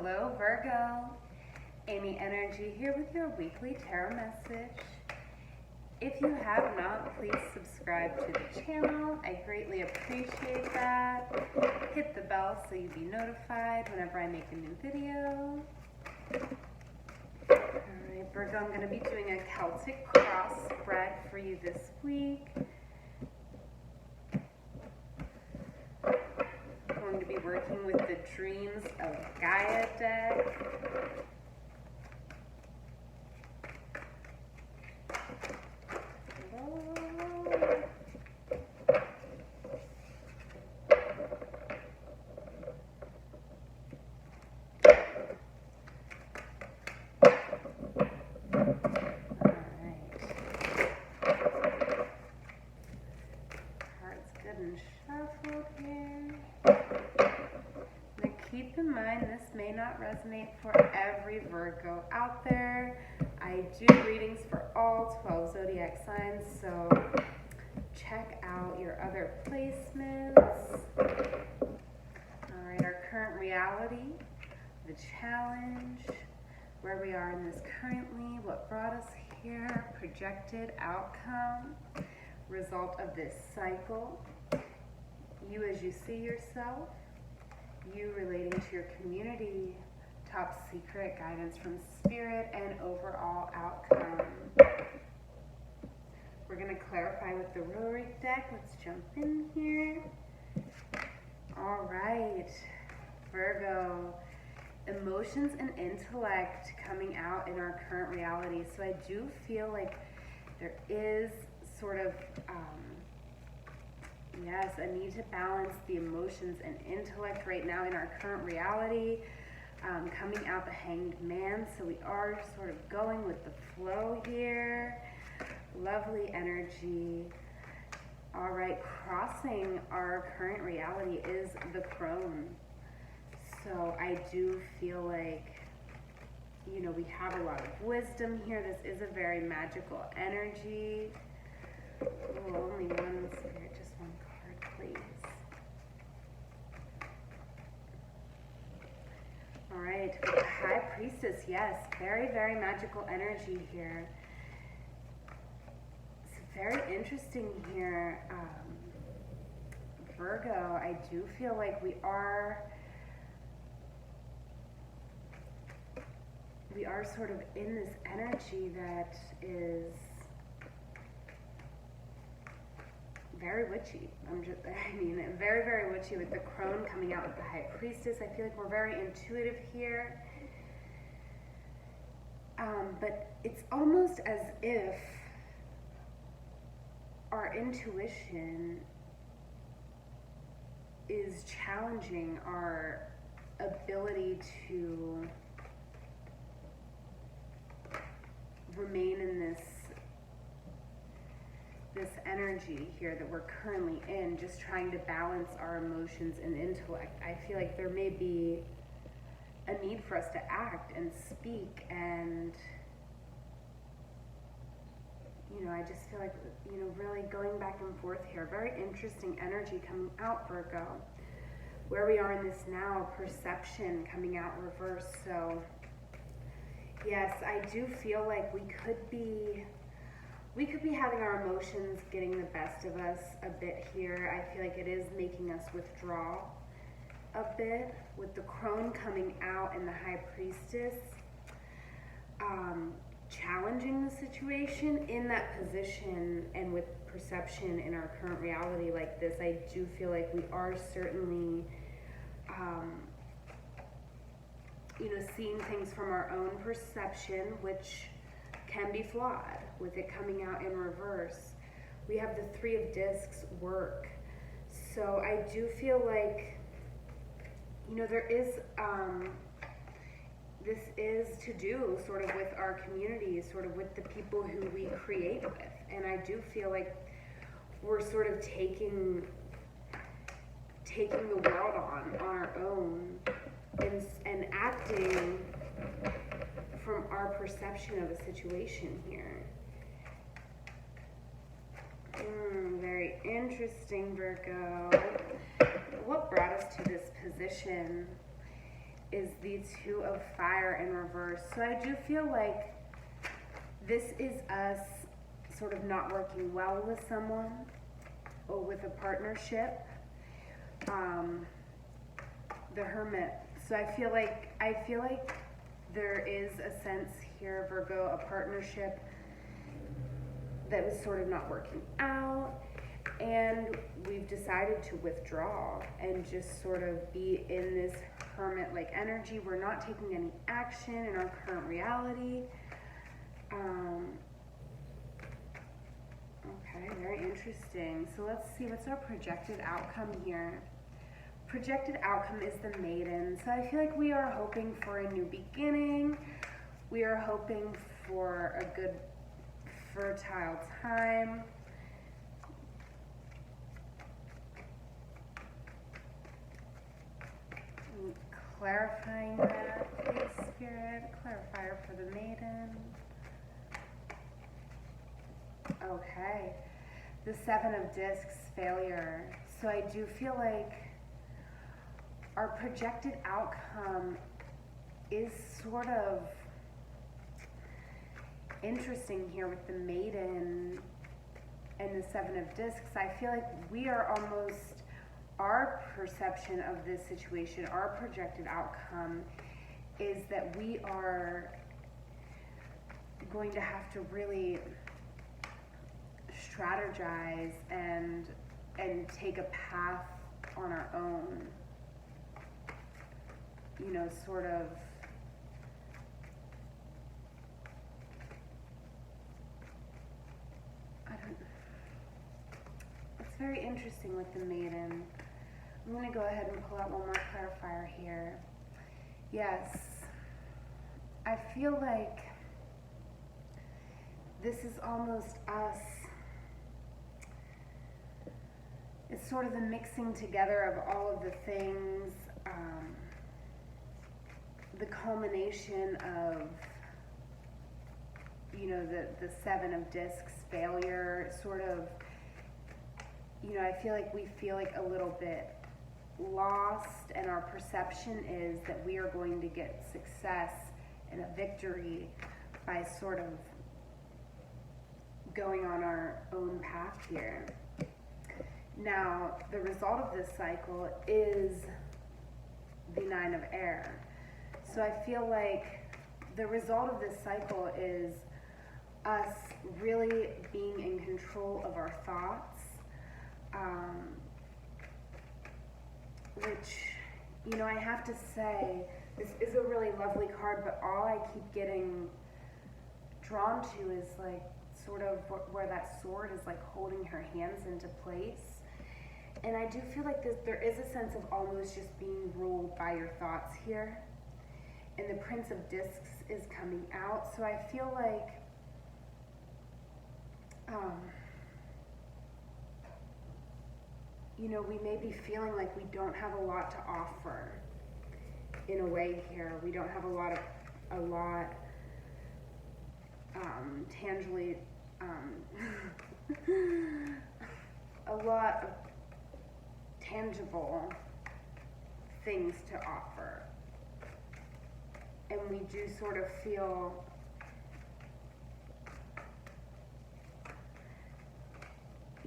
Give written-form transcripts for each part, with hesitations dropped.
Hello Virgo, amyenergy here with your weekly tarot message. If you have not, please subscribe to the channel. I greatly appreciate that. Hit the bell so you'll be notified whenever I make a new video. Alright Virgo, I'm going to be doing a Celtic cross spread for you this week. I'm going to be working with the Dreams of Gaia deck. Shuffled here. Now keep in mind this may not resonate for every Virgo out there. I do readings for all 12 zodiac signs, so check out your other placements. Alright, our current reality, the challenge, where we are in this currently, what brought us here, projected outcome, result of this cycle. You as you see yourself, you relating to your community, top secret, guidance from spirit, and overall outcome. We're going to clarify with the Rotary deck. Let's jump in here. All right, Virgo, emotions and intellect coming out in our current reality. So I do feel like there is sort of yes, a need to balance the emotions and intellect right now in our current reality. Coming out the Hanged Man, so we are sort of going with the flow here. Lovely energy. All right, crossing our current reality is the Crone. So I do feel like, you know, we have a lot of wisdom here. This is a very magical energy. Ooh, only one spirit, just one card, please. All right, with the High Priestess, yes, very, very magical energy here. It's very interesting here, Virgo. I do feel like we are sort of in this energy that is very witchy. Very, very witchy with the Crone coming out with the High Priestess. I feel like we're very intuitive here. But it's almost as if our intuition is challenging our ability to remain in this energy here that we're currently in, just trying to balance our emotions and intellect. I feel like there may be a need for us to act and speak, and you know, I just feel like, you know, really going back and forth here. Very interesting energy coming out, Virgo. Where we are in this now, perception coming out reverse. So yes, I do feel like we could be having our emotions getting the best of us a bit here. I feel like it is making us withdraw a bit with the Crone coming out and the High Priestess, challenging the situation in that position. And with perception in our current reality like this, I do feel like we are certainly you know, seeing things from our own perception, which can be flawed with it coming out in reverse. We have the Three of Discs work. So I do feel like, you know, there is, this is to do sort of with our community, sort of with the people who we create with. And I do feel like we're sort of taking the world on our own and acting from our perception of a situation here. Very interesting, Virgo. What brought us to this position? is the Two of Fire in reverse. So I do feel like this is us sort of not working well with someone or with a partnership. The Hermit. So I feel like there is a sense here, Virgo, a partnership that was sort of not working out, and we've decided to withdraw and just sort of be in this Hermit-like energy. We're not taking any action in our current reality. Okay, very interesting. So let's see, what's our projected outcome here? Projected outcome is the Maiden. So I feel like we are hoping for a new beginning. We are hoping for a good, fertile time. Clarifying that, please, Spirit. Clarifier for the Maiden. Okay. The Seven of Discs, failure. So I do feel like our projected outcome is sort of interesting here with the Maiden and the Seven of Discs. I feel like we are almost, our perception of this situation, our projected outcome is that we are going to have to really strategize and take a path on our own. You know, sort of it's very interesting with the Maiden. I'm going to go ahead and pull out one more clarifier here. Yes, I feel like this is almost us. It's sort of the mixing together of all of the things, the culmination of, you know, the Seven of Discs, failure, sort of, you know, I feel like we feel like a little bit lost, and our perception is that we are going to get success and a victory by sort of going on our own path here. Now, the result of this cycle is the Nine of Air. So I feel like the result of this cycle is us really being in control of our thoughts, which, you know, I have to say, this is a really lovely card, but all I keep getting drawn to is like sort of where that sword is like holding her hands into place. And I do feel like there is a sense of almost just being ruled by your thoughts here. And the Prince of Discs is coming out. So I feel like you know, we may be feeling like we don't have a lot to offer in a way here. We don't have a lot tangibly, a lot of tangible things to offer. And we do sort of feel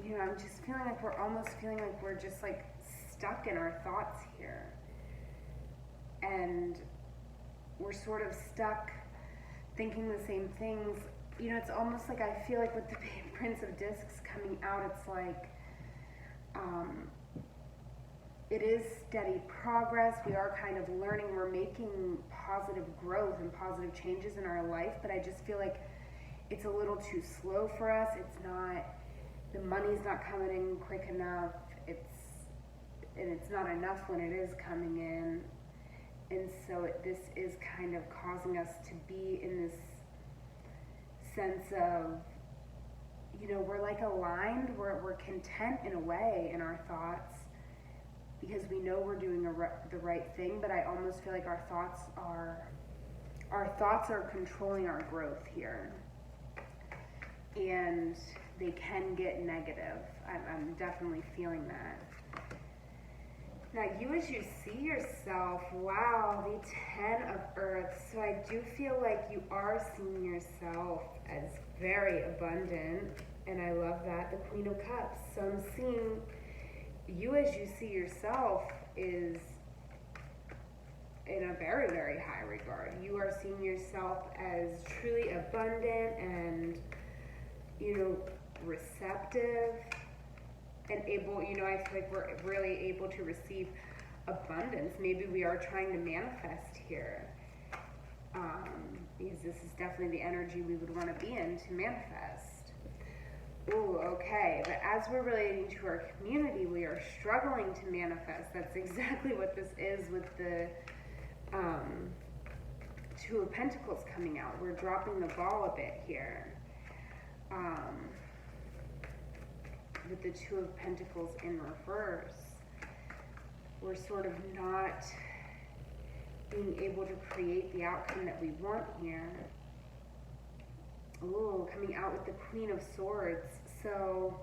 you know, I'm just feeling like we're almost feeling like we're just like stuck in our thoughts here. And we're sort of stuck thinking the same things. You know, it's almost like I feel like with the Prince of Discs coming out, it's like it is steady progress. We are kind of learning. We're making positive growth and positive changes in our life, but I just feel like it's a little too slow for us. It's not, the money's not coming in quick enough. It's not enough when it is coming in. And so this is kind of causing us to be in this sense of, you know, we're like aligned, we're content in a way in our thoughts because we know we're doing the right thing, but I almost feel like our thoughts are controlling our growth here. And they can get negative. I'm definitely feeling that. Now, you as you see yourself, wow, the 10 of Earth. So I do feel like you are seeing yourself as very abundant, and I love that, the Queen of Cups. So I'm seeing you as you see yourself is in a very, very high regard. You are seeing yourself as truly abundant and, receptive and able, I feel like we're really able to receive abundance. Maybe we are trying to manifest here, because this is definitely the energy we would want to be in to manifest. Ooh, okay, but as we're relating to our community, we are struggling to manifest. That's exactly what this is with the Two of Pentacles coming out. We're dropping the ball a bit here. With the Two of Pentacles in reverse, we're sort of not being able to create the outcome that we want here. Ooh, coming out with the Queen of Swords. So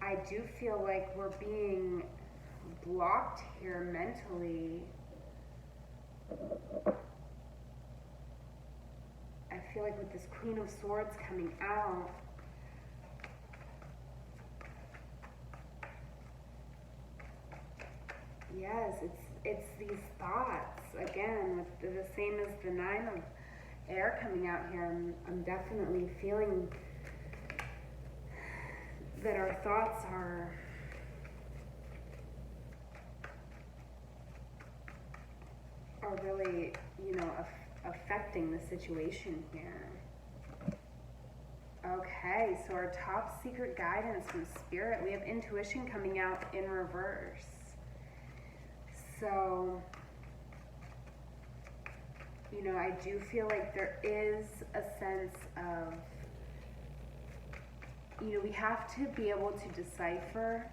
I do feel like we're being blocked here mentally. I feel like with this Queen of Swords coming out, yes, it's these thoughts again with the same as the Nine of Air coming out here. I'm definitely feeling that our thoughts are really, affecting the situation here. Okay, so our top secret guidance from Spirit, we have intuition coming out in reverse. So, I do feel like there is a sense of, we have to be able to decipher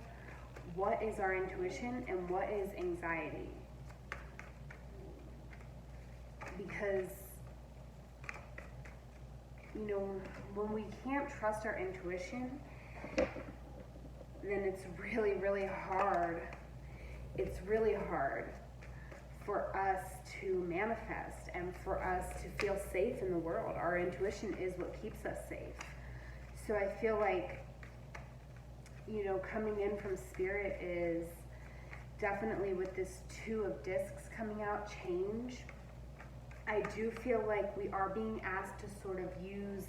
what is our intuition and what is anxiety. Because, when we can't trust our intuition, then it's really, really hard. It's really hard for us to manifest and for us to feel safe in the world. Our intuition is what keeps us safe. So I feel like, coming in from Spirit is definitely with this Two of Discs coming out, change. I do feel like we are being asked to sort of use,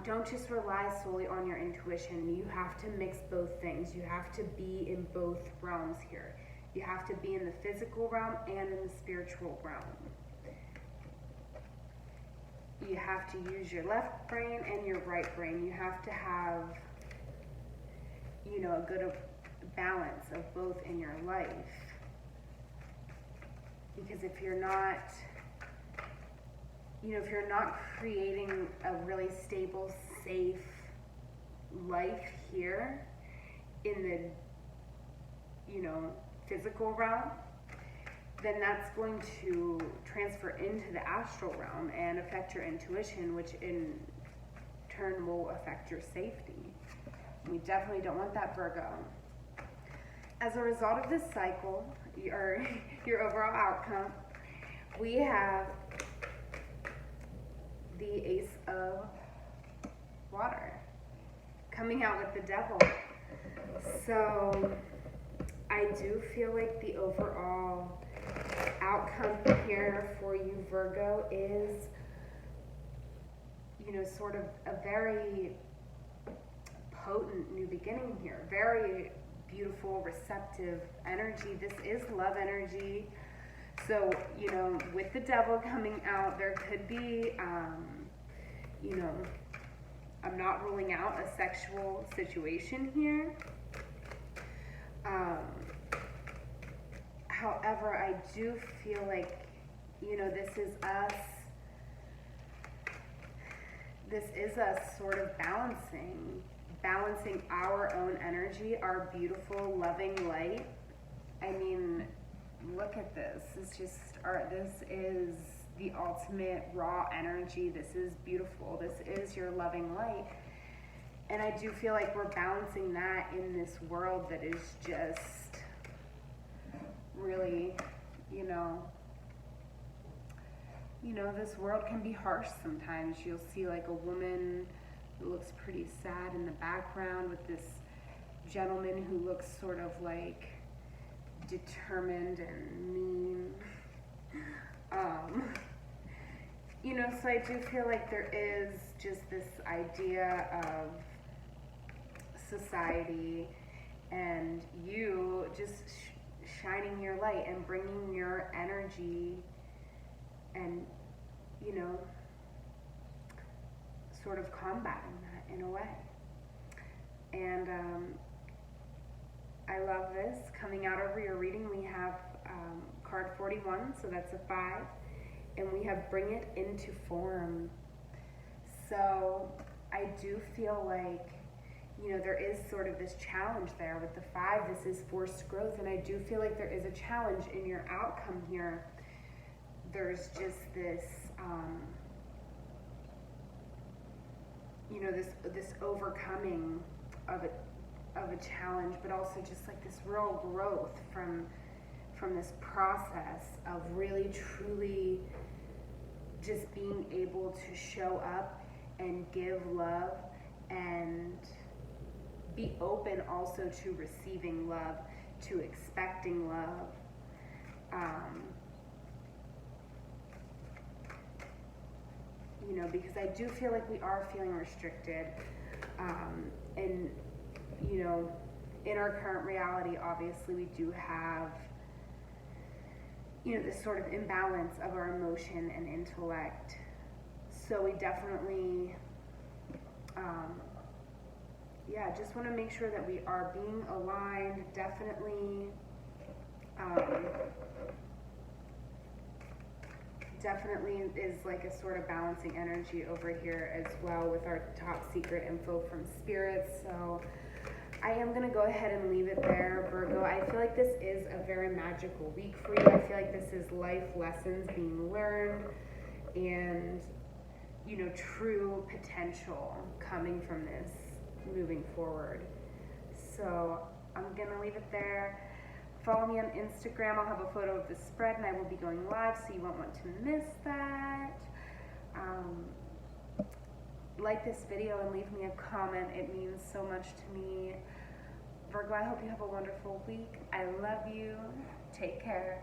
don't just rely solely on your intuition. You have to mix both things. You have to be in both realms here. You have to be in the physical realm and in the spiritual realm. You have to use your left brain and your right brain. You have to have, a good balance of both in your life. Because if you're not, if you're not creating a really stable, safe life here in the, physical realm, then that's going to transfer into the astral realm and affect your intuition, which in turn will affect your safety. We definitely don't want that, Virgo. As a result of this cycle, your overall outcome, we have the Ace of Water coming out with the Devil. So I do feel like the overall outcome here for you, Virgo, is, sort of a very potent new beginning here. Very beautiful, receptive energy. This is love energy. So, with the Devil coming out, there could be, I'm not ruling out a sexual situation here. However, I do feel like, this is us sort of balancing our own energy, our beautiful, loving light. I mean, look at this. This is the ultimate raw energy. This is beautiful. This is your loving light. And I do feel like we're balancing that in this world that is just really, you know, this world can be harsh sometimes. You'll see like a woman who looks pretty sad in the background with this gentleman who looks sort of like determined and mean. So I do feel like there is just this idea of society and you just shining your light and bringing your energy and, sort of combating that in a way. And I love this. Coming out over your reading, we have card 41, so that's a 5, and we have bring it into form. So I do feel like, there is sort of this challenge there with the 5. This is forced growth, and I do feel like there is a challenge in your outcome here. There's just this, this overcoming of a challenge, but also just like this real growth from this process of really truly just being able to show up and give love and be open also to receiving love, to expecting love. Because I do feel like we are feeling restricted. And, in our current reality, obviously, we do have, this sort of imbalance of our emotion and intellect. So we definitely, just want to make sure that we are being aligned. Definitely is like a sort of balancing energy over here as well with our top secret info from spirits. So I am going to go ahead and leave it there, Virgo. I feel like this is a very magical week for you. I feel like this is life lessons being learned and, true potential coming from this moving forward. So I'm going to leave it there. Follow me on Instagram. I'll have a photo of the spread and I will be going live, so you won't want to miss that. Like this video and leave me a comment. It means so much to me. Virgo, I hope you have a wonderful week. I love you. Take care.